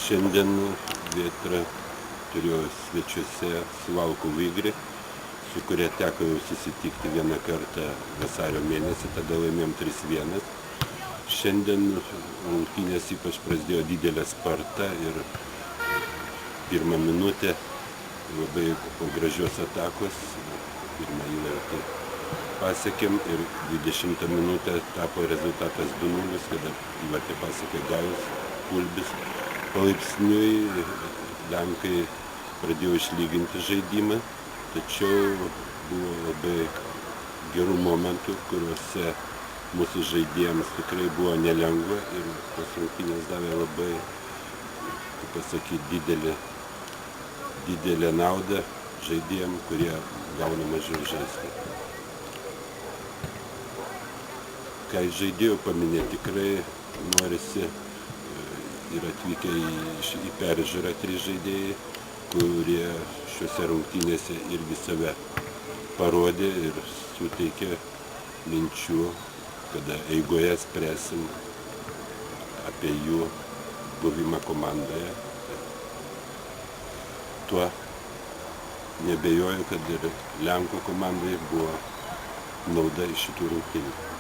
Šiandien Vėtra turėjo svečiuose Suvalkų Vigrį, su kuria teko jau susitikti vieną kartą vasario mėnesį, tada laimėjom 3-1. Šiandien rungtynės ypač prasidėjo didelė sparta ir pirmą minutę labai po gražios atakos, pirmą įvartį pasiekėm ir 20 minutę tapo rezultatas 2-0, kada įvartį pasiekė Gajus Kulbis. Palaipsniui lenkai pradėjo išlyginti žaidimą, tačiau buvo labai gerų momentų, kuriuose mūsų žaidėjams tikrai buvo nelengva ir tos rungtynės davė labai, kaip pasakyti, didelę naudą žaidėjams, kurie gauna mažiau žaisti. Ką iš žaidėjų paminėti, tikrai norisi ir atvykę į peržiūrą 3 žaidėjai, kurie šiuose rungtynėse irgi save parodė ir suteikė minčių, kada eigoje spręsim apie jų buvimą komandoje. Tuo nebejoju, kad ir Lenkų komandai buvo nauda iš šitų rungtynių.